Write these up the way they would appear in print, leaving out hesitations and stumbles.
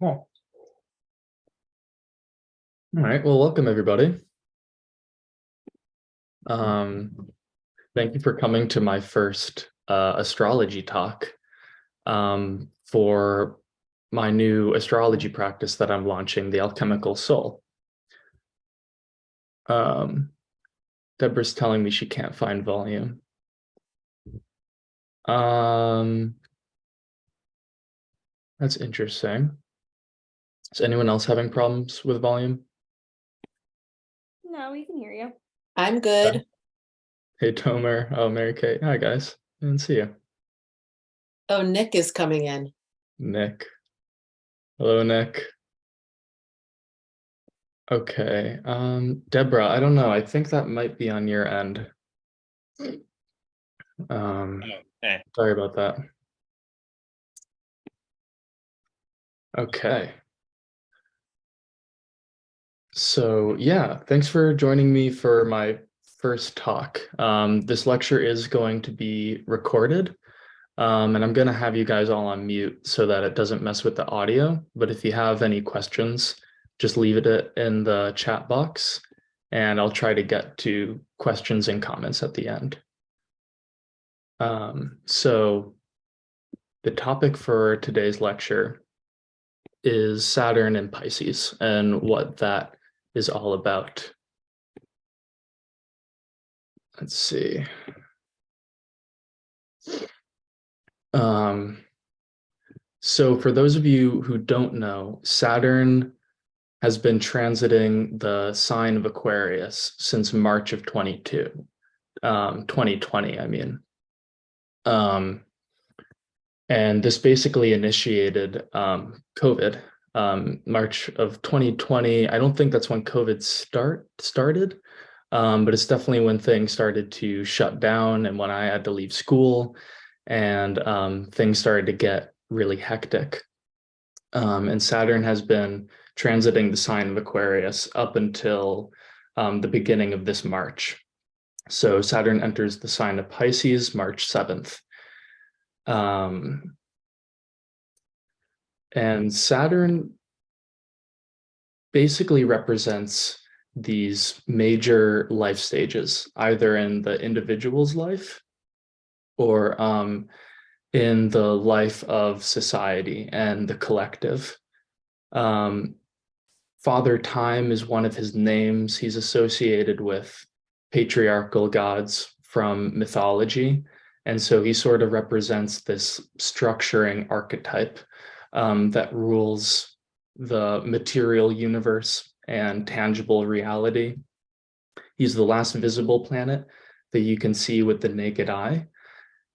Cool. All right. Well, welcome everybody. Thank you for coming to my first astrology talk for my new astrology practice that I'm launching, the Alchemical Soul. Deborah's telling me she can't find volume. That's interesting. Is anyone else having problems with volume? No, we can hear you. I'm good. Hey, Tomer. Oh, Mary Kate. Hi, guys. I didn't see you. Oh, Nick is coming in. Nick. Hello, Nick. Okay. Deborah, I don't know. I think that might be on your end. Okay. Sorry about that. Okay. So yeah, thanks for joining me for my first talk. This lecture is going to be recorded, and I'm going to have you guys all on mute so that it doesn't mess with the audio. But if you have any questions, just leave it in the chat box, and I'll try to get to questions and comments at the end. So the topic for today's lecture is Saturn and Pisces and what that is all about. Let's see. So for those of you who don't know, Saturn has been transiting the sign of Aquarius since March of 2020, I mean. And this basically initiated COVID. March of 2020. I don't think that's when COVID started, but it's definitely when things started to shut down and when I had to leave school and things started to get really hectic. And Saturn has been transiting the sign of Aquarius up until the beginning of this March. So Saturn enters the sign of Pisces March 7th. And Saturn basically represents these major life stages, either in the individual's life or in the life of society and the collective. Father Time is one of his names. He's associated with patriarchal gods from mythology. And so he sort of represents this structuring archetype that rules the material universe and tangible reality. He's the last visible planet that you can see with the naked eye.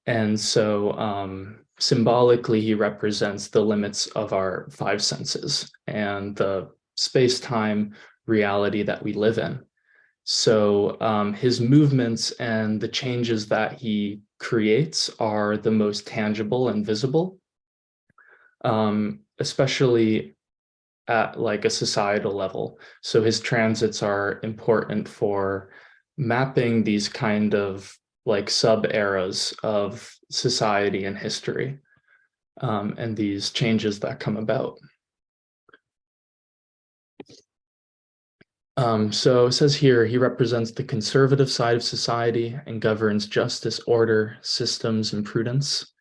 And so symbolically, he represents the limits of our five senses and the space-time reality that we live in. So his movements and the changes that he creates are the most tangible and visible, especially at like a societal level. So his transits are important for mapping these kind of like sub-eras of society and history, and these changes that come about. So it says here, he represents the conservative side of society and governs justice, order, systems, and prudence.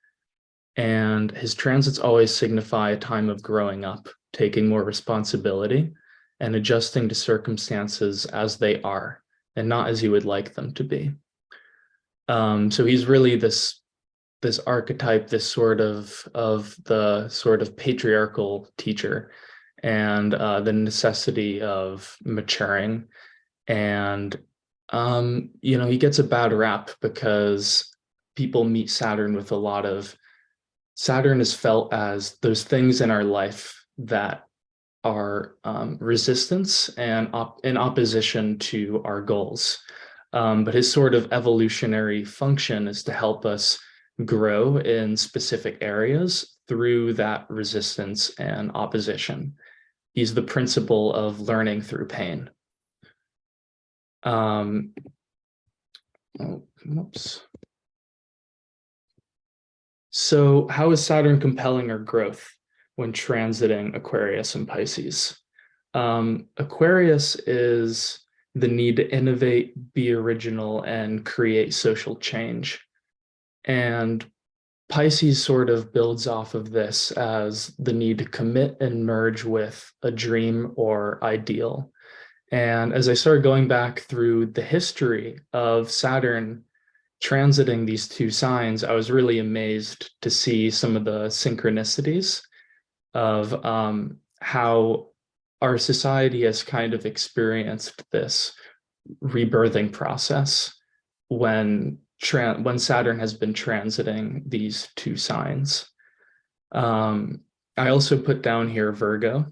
And his transits always signify a time of growing up, taking more responsibility, and adjusting to circumstances as they are, and not as you would like them to be. So he's really this archetype, this sort of the sort of patriarchal teacher, and the necessity of maturing. And he gets a bad rap because people meet Saturn with a lot of Saturn is felt as those things in our life that are resistance and in opposition to our goals. But his sort of evolutionary function is to help us grow in specific areas through that resistance and opposition. He's the principle of learning through pain. Oops. So how is Saturn compelling our growth? when transiting Aquarius and Pisces. Aquarius is the need to innovate, be original, and create social change. And Pisces sort of builds off of this as the need to commit and merge with a dream or ideal. And as I started going back through the history of Saturn transiting these two signs, I was really amazed to see some of the synchronicities of how our society has kind of experienced this rebirthing process when Saturn has been transiting these two signs. I also put down here Virgo,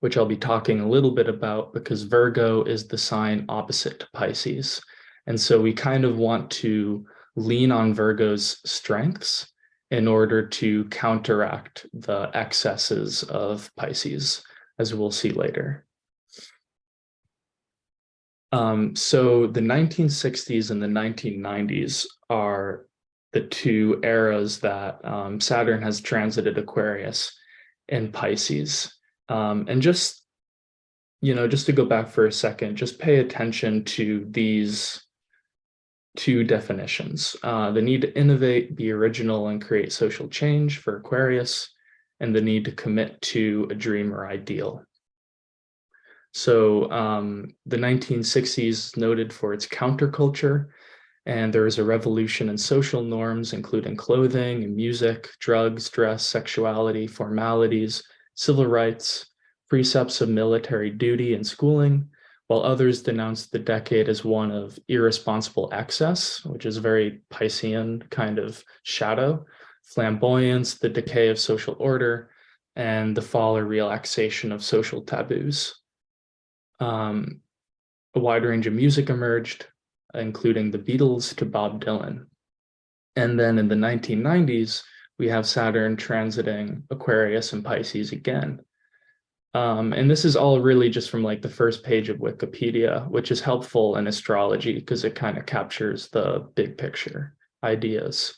which I'll be talking a little bit about because Virgo is the sign opposite to Pisces. And so we kind of want to lean on Virgo's strengths in order to counteract the excesses of Pisces, as we'll see later. So the 1960s and the 1990s are the two eras that Saturn has transited Aquarius and Pisces. And just to go back for a second, just pay attention to these two definitions. The need to innovate, be original, and create social change for Aquarius, and the need to commit to a dream or ideal. So the 1960s noted for its counterculture, and there was a revolution in social norms, including clothing and music, drugs, dress, sexuality, formalities, civil rights, precepts of military duty and schooling, while others denounced the decade as one of irresponsible excess, which is a very Piscean kind of shadow, flamboyance, the decay of social order, and the fall or relaxation of social taboos. A wide range of music emerged, including the Beatles to Bob Dylan. And then in the 1990s, we have Saturn transiting Aquarius and Pisces again. And this is all really just from like the first page of Wikipedia, which is helpful in astrology because it kind of captures the big picture ideas.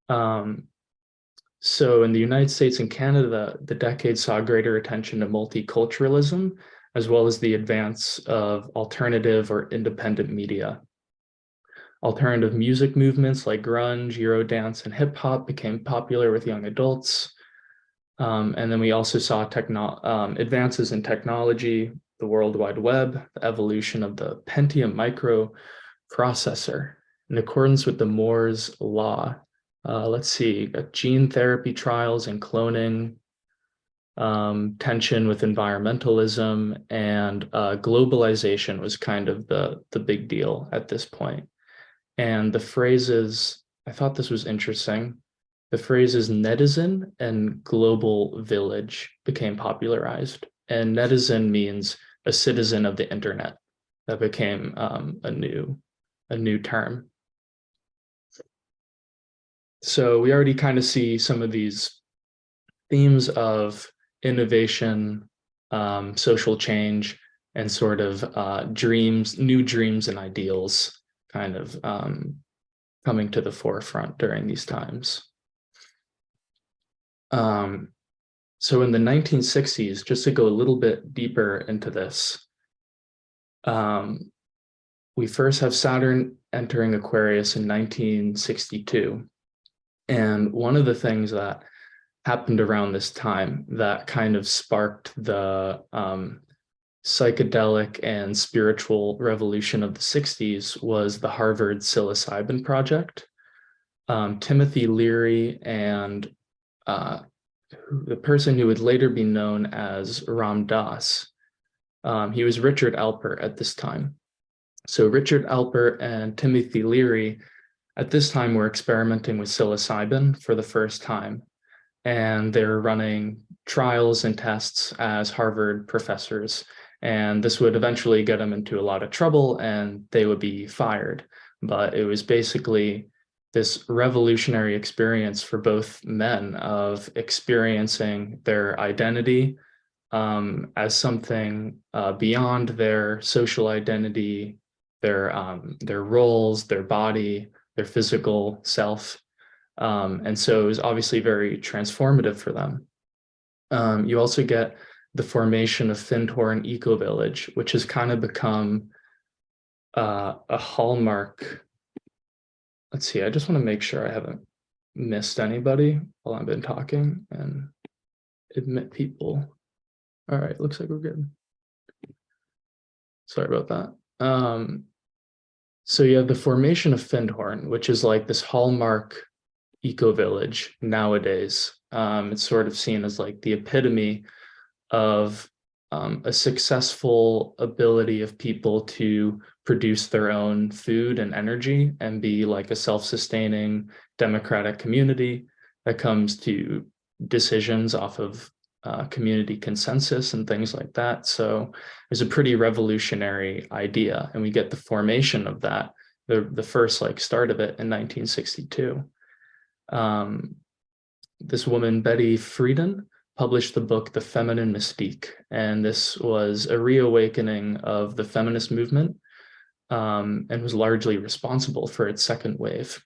So in the United States and Canada, the decade saw greater attention to multiculturalism, as well as the advance of alternative or independent media. Alternative music movements like grunge, Eurodance, and hip hop became popular with young adults. And then we also saw advances in technology, the World Wide Web, the evolution of the Pentium microprocessor in accordance with the Moore's law. Let's see, gene therapy trials and cloning, tension with environmentalism, and globalization was kind of the big deal at this point. And the phrases, I thought this was interesting. The phrases netizen and global village became popularized. And netizen means a citizen of the internet. That became a new term. So we already kind of see some of these themes of innovation, social change, and sort of dreams, new dreams and ideals kind of coming to the forefront during these times. So in the 1960s, just to go a little bit deeper into this, we first have Saturn entering Aquarius in 1962. And one of the things that happened around this time that kind of sparked the psychedelic and spiritual revolution of the 60s was the Harvard psilocybin project. Timothy Leary and the person who would later be known as Ram Dass, he was Richard Alpert at this time. So Richard Alpert and Timothy Leary at this time were experimenting with psilocybin for the first time. And they're running trials and tests as Harvard professors. And this would eventually get them into a lot of trouble and they would be fired. But it was basically this revolutionary experience for both men of experiencing their identity as something beyond their social identity, their roles, their body, their physical self. And so it was obviously very transformative for them. You also get the formation of Findhorn Eco Village, which has kind of become a hallmark. Let's see, I just want to make sure I haven't missed anybody while I've been talking and admit people. All right, looks like we're good. Sorry about that. So you have the formation of Findhorn, which is like this hallmark eco village nowadays. It's sort of seen as like the epitome of a successful ability of people to produce their own food and energy and be like a self-sustaining democratic community that comes to decisions off of community consensus and things like that. So it's a pretty revolutionary idea, and we get the formation of that, the first like start of it in 1962. This woman, Betty Friedan, published the book The Feminine Mystique, and this was a reawakening of the feminist movement, and was largely responsible for its second wave.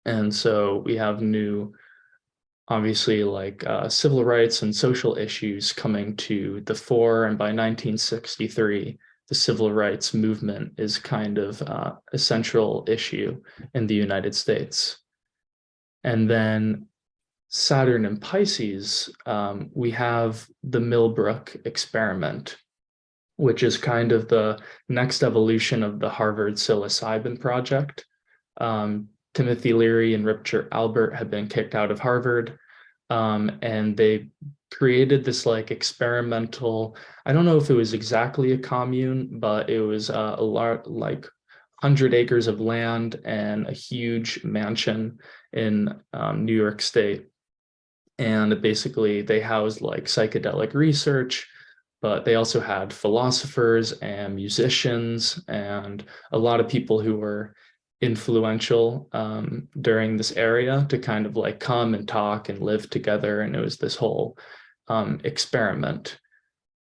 And so we have new, obviously, like civil rights and social issues coming to the fore, and by 1963, the civil rights movement is kind of a central issue in the United States. And then Saturn and Pisces, we have the Millbrook experiment, which is kind of the next evolution of the Harvard psilocybin project. Timothy Leary and Richard Albert had been kicked out of Harvard, and they created this like experimental, I don't know if it was exactly a commune, but it was a lot like 100 acres of land and a huge mansion in New York State. And basically they housed like psychedelic research, but they also had philosophers and musicians and a lot of people who were influential during this area to kind of like come and talk and live together. And it was this whole experiment.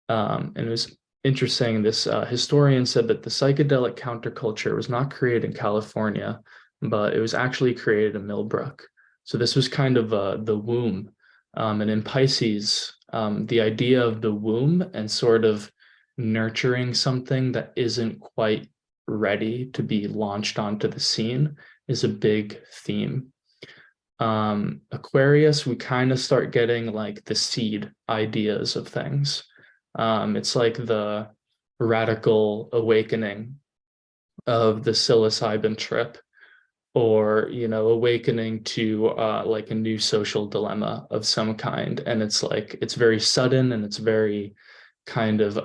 And it was interesting. This historian said that the psychedelic counterculture was not created in California, but it was actually created in Millbrook. So this was kind of the womb. And in Pisces, the idea of the womb and sort of nurturing something that isn't quite ready to be launched onto the scene is a big theme. Aquarius, we kind of start getting like the seed ideas of things. It's like the radical awakening of the psilocybin trip, or awakening to like a new social dilemma of some kind. And it's like it's very sudden and it's very kind of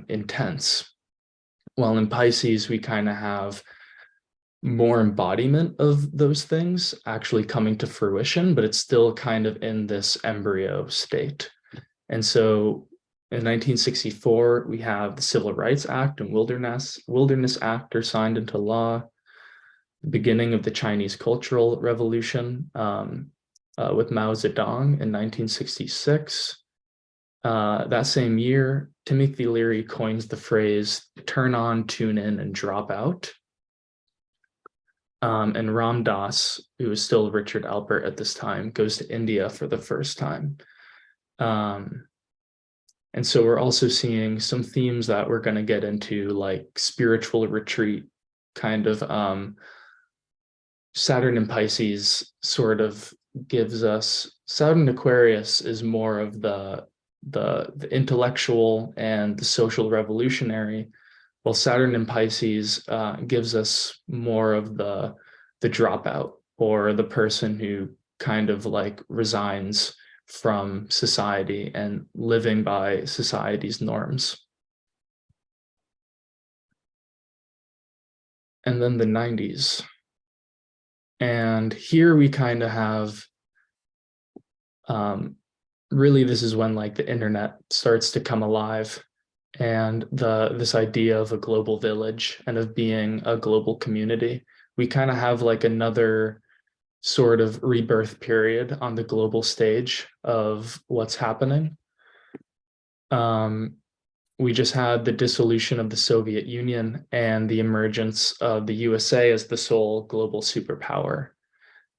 intense. While in Pisces, we kind of have more embodiment of those things actually coming to fruition, but it's still kind of in this embryo state. And so in 1964, we have the Civil Rights Act and Wilderness Act are signed into law. The beginning of the Chinese Cultural Revolution with Mao Zedong in 1966. That same year, Timothy Leary coins the phrase "turn on, tune in, and drop out." And Ram Dass, who was still Richard Albert at this time, goes to India for the first time. And so we're also seeing some themes that we're going to get into, like spiritual retreat, kind of Saturn and Pisces sort of gives us, Saturn Aquarius is more of the intellectual and the social revolutionary, while Saturn in Pisces gives us more of the dropout, or the person who kind of like resigns from society and living by society's norms. And then the 90s. And here we kind of have, really, this is when like the internet starts to come alive, and this idea of a global village and of being a global community. We kind of have like another sort of rebirth period on the global stage of what's happening. We just had the dissolution of the Soviet Union and the emergence of the USA as the sole global superpower.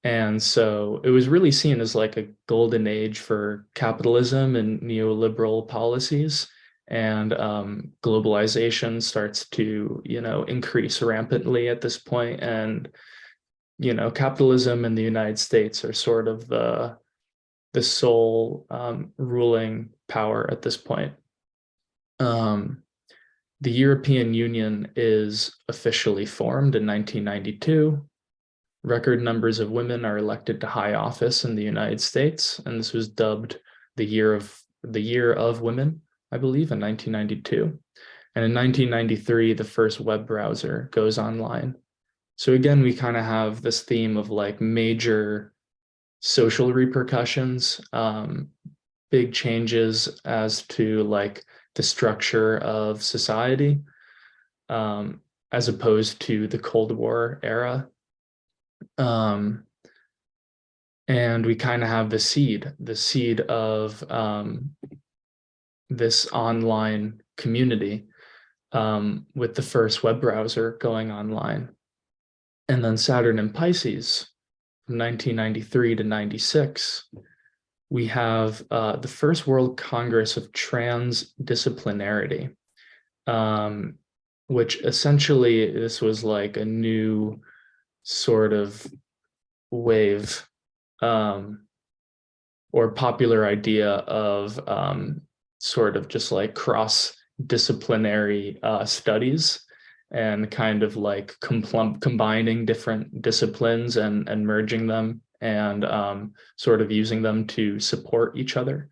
And so it was really seen as like a golden age for capitalism and neoliberal policies. And globalization starts to, increase rampantly at this point. And, capitalism in the United States are sort of the sole ruling power at this point. Um, the European Union is officially formed in 1992. Record numbers of women are elected to high office in the United States, and this was dubbed the year of women, I believe, in 1992. And in 1993, the first web browser goes online. So again, we kind of have this theme of like major social repercussions, big changes as to like the structure of society, um, as opposed to the Cold War era. Um, and we kind of have the seed of this online community, with the first web browser going online. And then Saturn and Pisces from 1993 to 96, we have the first World Congress of Transdisciplinarity, um, which essentially this was like a new sort of wave, um, or popular idea of sort of just like cross-disciplinary studies, and kind of like combining different disciplines and merging them, and sort of using them to support each other.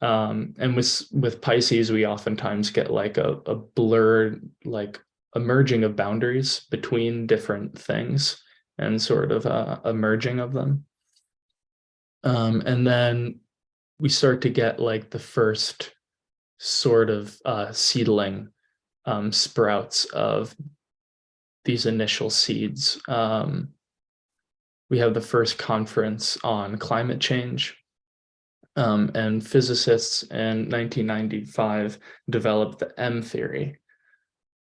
And with Pisces, we oftentimes get like a blurred, like a merging of boundaries between different things, and sort of a merging of them. And then we start to get like the first sort of seedling sprouts of these initial seeds. We have the first conference on climate change, and physicists in 1995 developed the M theory,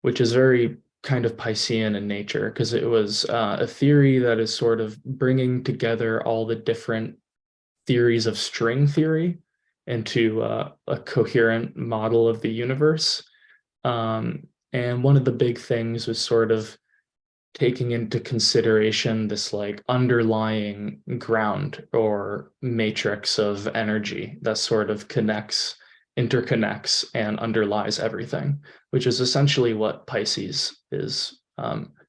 which is very kind of Piscean in nature, because it was a theory that is sort of bringing together all the different theories of string theory into a coherent model of the universe. And one of the big things was sort of taking into consideration this like underlying ground or matrix of energy that sort of interconnects, and underlies everything, which is essentially what Pisces is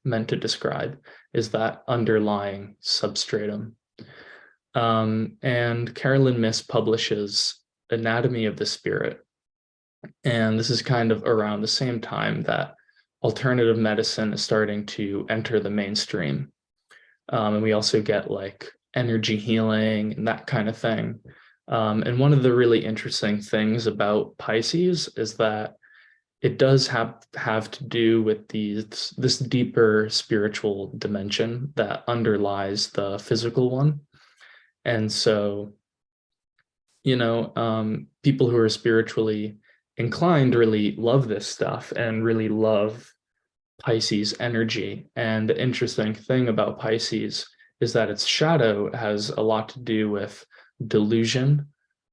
meant to describe, is that underlying substratum. And Carolyn Miss publishes Anatomy of the Spirit. And this is kind of around the same time that alternative medicine is starting to enter the mainstream. And we also get like energy healing and that kind of thing. And one of the really interesting things about Pisces is that it does have to do with this deeper spiritual dimension that underlies the physical one. And so, people who are spiritually inclined really love this stuff and really love Pisces energy. And the interesting thing about Pisces is that its shadow has a lot to do with delusion,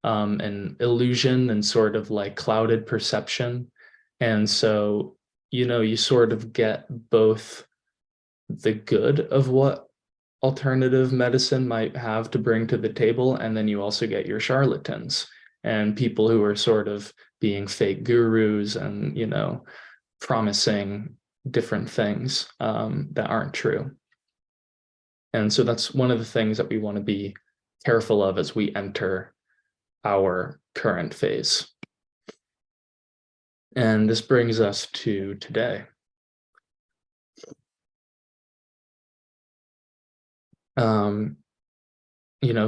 and illusion, and sort of like clouded perception. And so, you sort of get both the good of what alternative medicine might have to bring to the table, and then you also get your charlatans and people who are sort of being fake gurus and promising different things that aren't true. And so that's one of the things that we want to be careful of as we enter our current phase. And this brings us to today.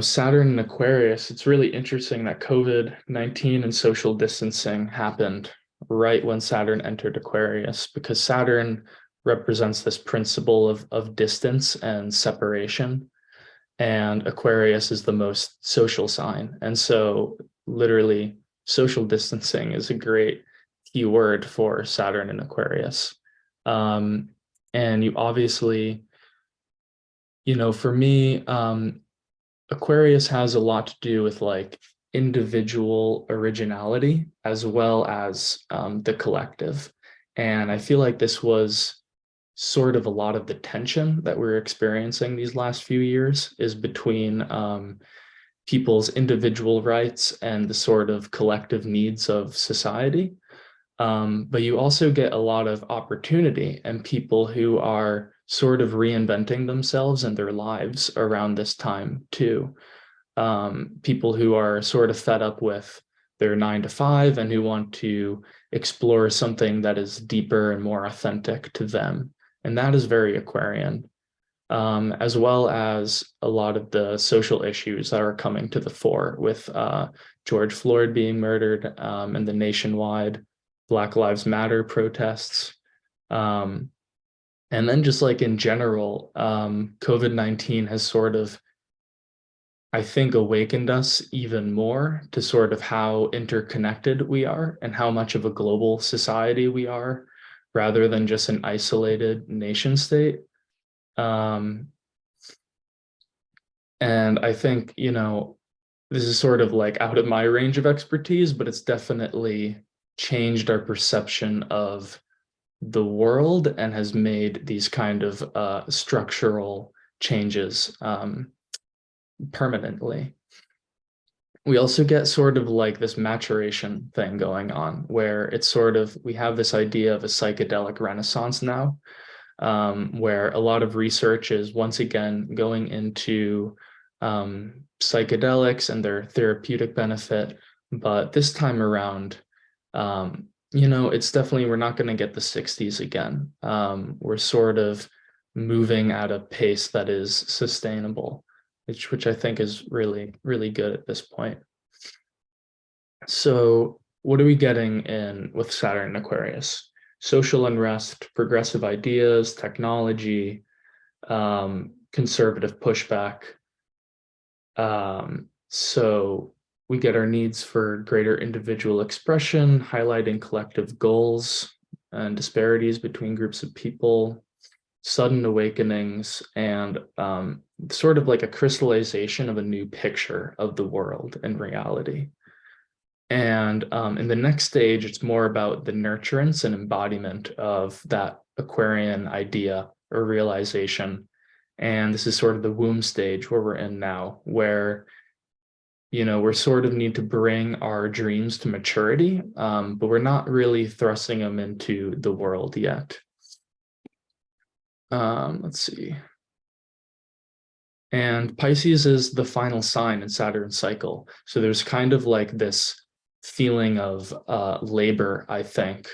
Saturn and Aquarius, it's really interesting that COVID-19 and social distancing happened right when Saturn entered Aquarius, because Saturn represents this principle of distance and separation. And Aquarius is the most social sign. And so literally social distancing is a great key word for Saturn and Aquarius. And you obviously, For me, Aquarius has a lot to do with like individual originality as well as the collective. And I feel like this was sort of a lot of the tension that we're experiencing these last few years is between people's individual rights and the sort of collective needs of society. But you also get a lot of opportunity and people who are sort of reinventing themselves and their lives around this time too. People who are sort of fed up with their 9 to 5 and who want to explore something that is deeper and more authentic to them. And that is very Aquarian, as well as a lot of the social issues that are coming to the fore with George Floyd being murdered and the nationwide Black Lives Matter protests. Um, and then just like in general, COVID-19 has sort of, I think, awakened us even more to sort of how interconnected we are and how much of a global society we are, rather than just an isolated nation state. Um, and I think, this is sort of like out of my range of expertise, but it's definitely changed our perception of the world and has made these kind of structural changes permanently. We also get sort of like this maturation thing going on where it's sort of, we have this idea of a psychedelic renaissance now, where a lot of research is once again going into psychedelics and their therapeutic benefit. But this time around, it's definitely, we're not going to get the 60s again. We're sort of moving at a pace that is sustainable, which I think is really, really good at this point. So what are we getting in with Saturn and Aquarius? Social unrest, progressive ideas, technology, conservative pushback. So we get our needs for greater individual expression, highlighting collective goals and disparities between groups of people, sudden awakenings, and sort of like a crystallization of a new picture of the world and reality. And in the next stage, it's more about the nurturance and embodiment of that Aquarian idea or realization. And this is sort of the womb stage where we're in now, where, we're sort of need to bring our dreams to maturity, but we're not really thrusting them into the world yet. Let's see. And Pisces is the final sign in Saturn's cycle. So there's kind of like this feeling of labor, I think.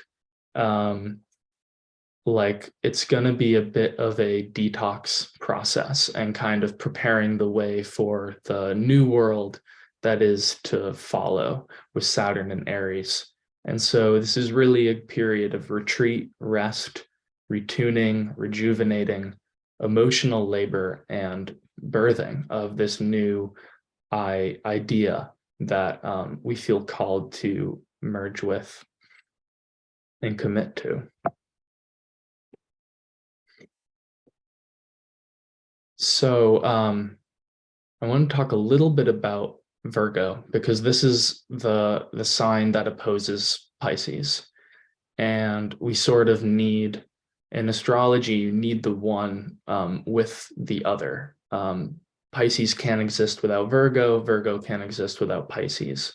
Like it's going to be a bit of a detox process and kind of preparing the way for the new world that is to follow with Saturn and Aries. And so this is really a period of retreat, rest, retuning, rejuvenating, emotional labor, and birthing of this new idea that we feel called to merge with and commit to. So I want to talk a little bit about Virgo, because this is the sign that opposes Pisces. And we sort of need, in astrology, you need the one with the other. Pisces can't exist without Virgo. Virgo can't exist without Pisces.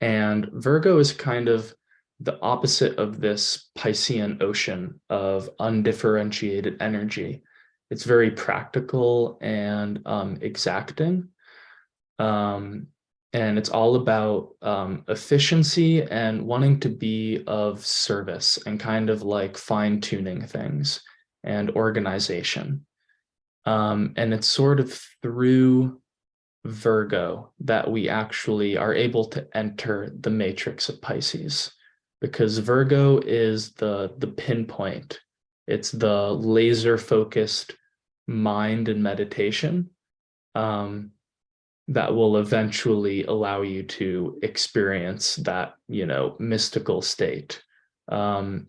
And Virgo is kind of the opposite of this Piscean ocean of undifferentiated energy. It's very practical and exacting. And it's all about efficiency and wanting to be of service and kind of like fine-tuning things and organization. And it's sort of through Virgo that we actually are able to enter the matrix of Pisces, because Virgo is the pinpoint. It's the laser focused mind and meditation that will eventually allow you to experience that, mystical state. And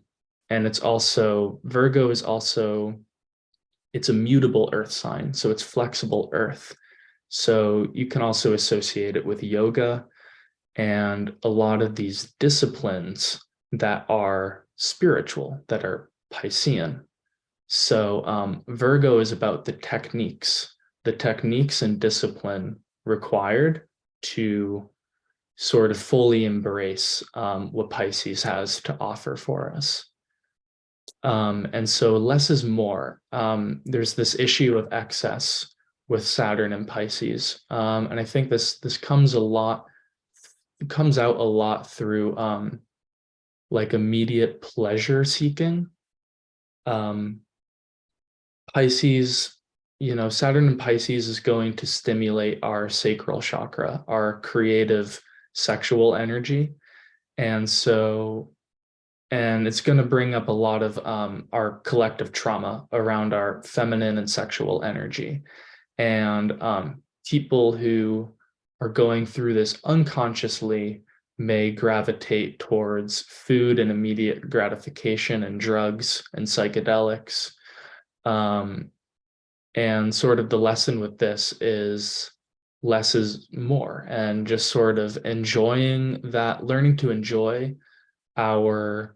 it's also, Virgo is also it's a mutable earth sign, so it's flexible earth. So you can also associate it with yoga and a lot of these disciplines that are spiritual, that are Piscean. So Virgo is about the techniques and discipline required to sort of fully embrace what Pisces has to offer for us. And so less is more. There's this issue of excess with Saturn and Pisces. And I think this comes out a lot through like immediate pleasure seeking. Um, Pisces, Saturn and Pisces is going to stimulate our sacral chakra, our creative sexual energy. And it's going to bring up a lot of our collective trauma around our feminine and sexual energy. And people who are going through this unconsciously may gravitate towards food and immediate gratification and drugs and psychedelics. And sort of the lesson with this is less is more, and just sort of enjoying that, learning to enjoy our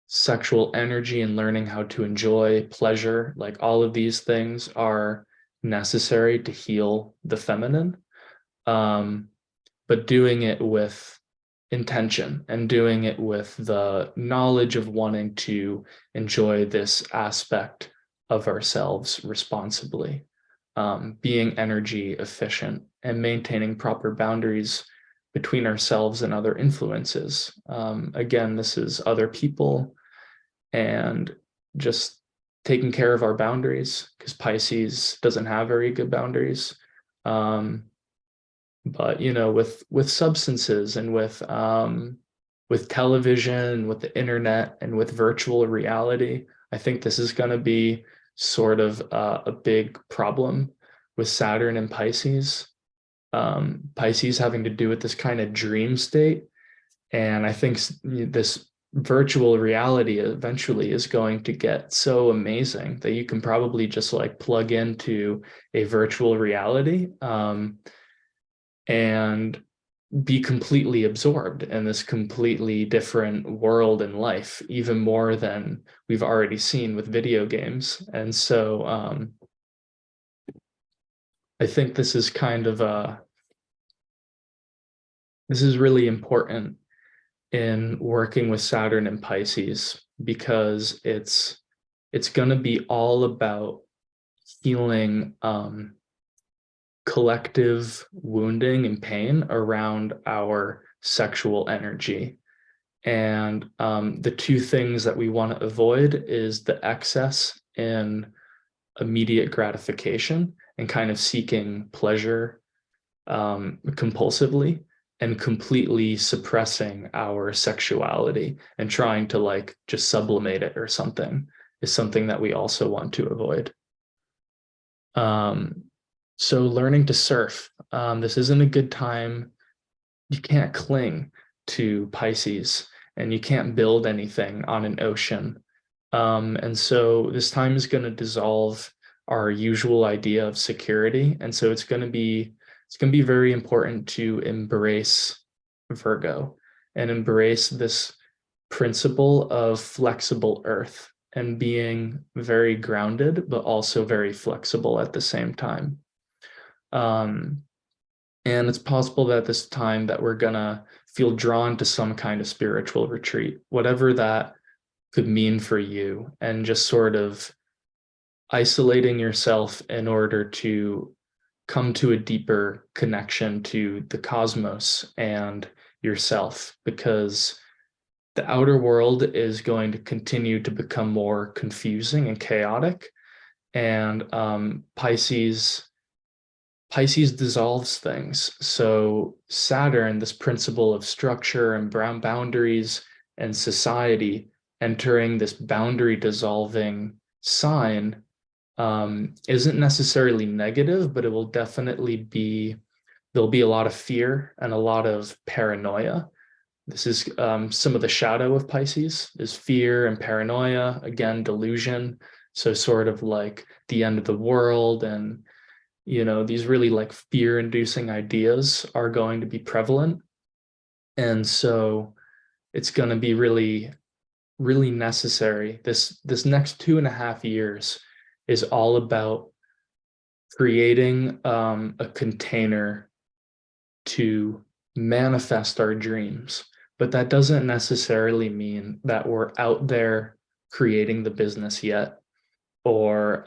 sexual energy and learning how to enjoy pleasure. Like all of these things are necessary to heal the feminine, but doing it with intention and doing it with the knowledge of wanting to enjoy this aspect of ourselves responsibly, being energy efficient and maintaining proper boundaries between ourselves and other influences. Again, this is other people and just taking care of our boundaries, because Pisces doesn't have very good boundaries. But with substances and with television, with the internet, and with virtual reality, I think this is going to be sort of a big problem with Saturn and Pisces. Pisces having to do with this kind of dream state, and I think this virtual reality eventually is going to get so amazing that you can probably just like plug into a virtual reality and be completely absorbed in this completely different world and life, even more than we've already seen with video games. And so I think this is kind of this is really important in working with Saturn and Pisces, because it's going to be all about healing collective wounding and pain around our sexual energy. And the two things that we want to avoid is the excess in immediate gratification and kind of seeking pleasure compulsively, and completely suppressing our sexuality and trying to like just sublimate it or something is something that we also want to avoid. So learning to surf. This isn't a good time. You can't cling to Pisces and you can't build anything on an ocean. And so this time is going to dissolve our usual idea of security. And so it's going to be very important to embrace Virgo and embrace this principle of flexible earth and being very grounded, but also very flexible at the same time. And it's possible that this time that we're gonna feel drawn to some kind of spiritual retreat, whatever that could mean for you, and just sort of isolating yourself in order to come to a deeper connection to the cosmos and yourself, because the outer world is going to continue to become more confusing and chaotic. And Pisces dissolves things. So Saturn, this principle of structure and brown boundaries and society, entering this boundary dissolving sign, isn't necessarily negative, but it will definitely there'll be a lot of fear and a lot of paranoia. This is some of the shadow of Pisces is fear and paranoia, again, delusion. So sort of like the end of the world and, these really like fear-inducing ideas are going to be prevalent. And so it's going to be really, really necessary. This next 2.5 years is all about creating a container to manifest our dreams. But that doesn't necessarily mean that we're out there creating the business yet, or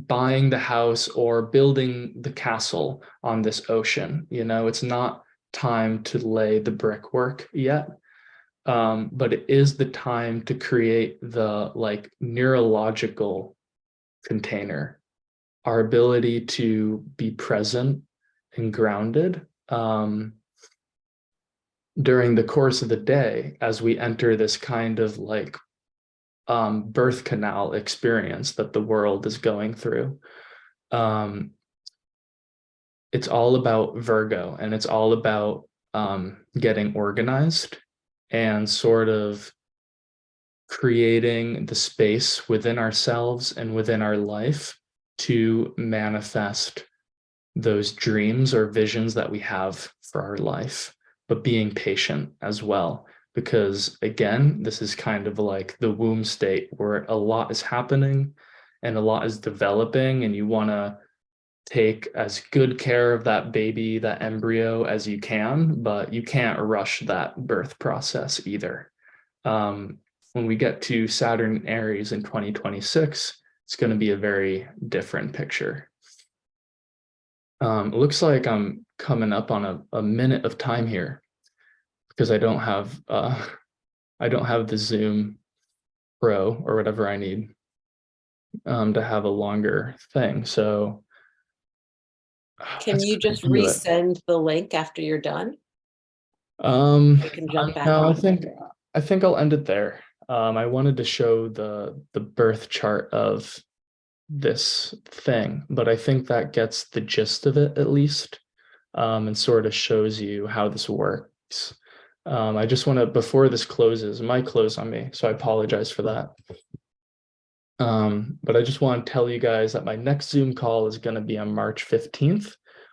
buying the house or building the castle on this ocean. It's not time to lay the brickwork yet. But it is the time to create the like neurological container, our ability to be present and grounded during the course of the day as we enter this kind of like birth canal experience that the world is going through. It's all about Virgo, and it's all about getting organized and sort of creating the space within ourselves and within our life to manifest those dreams or visions that we have for our life, but being patient as well. Because again, this is kind of like the womb state where a lot is happening and a lot is developing, and you want to take as good care of that baby, that embryo as you can, but you can't rush that birth process either. When we get to Saturn and Aries in 2026, it's going to be a very different picture. It looks like I'm coming up on a minute of time here because I don't have the Zoom Pro or whatever I need to have a longer thing. So Can you just do it. resend the link after you're done? We can jump back No, on. I think I'll end it there. I wanted to show the birth chart of this thing, but I think that gets the gist of it at least, and sort of shows you how this works. I just want to, before this closes, it might close on me, so I apologize for that. But I just want to tell you guys that my next Zoom call is going to be on March 15th,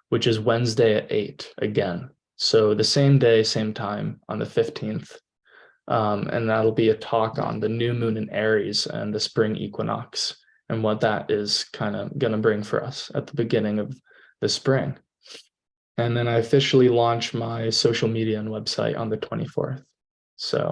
which is Wednesday at 8 again. So the same day, same time on the 15th. And that'll be a talk on the new moon in Aries and the spring equinox and what that is kind of going to bring for us at the beginning of the spring. And then I officially launch my social media and website on the 24th. So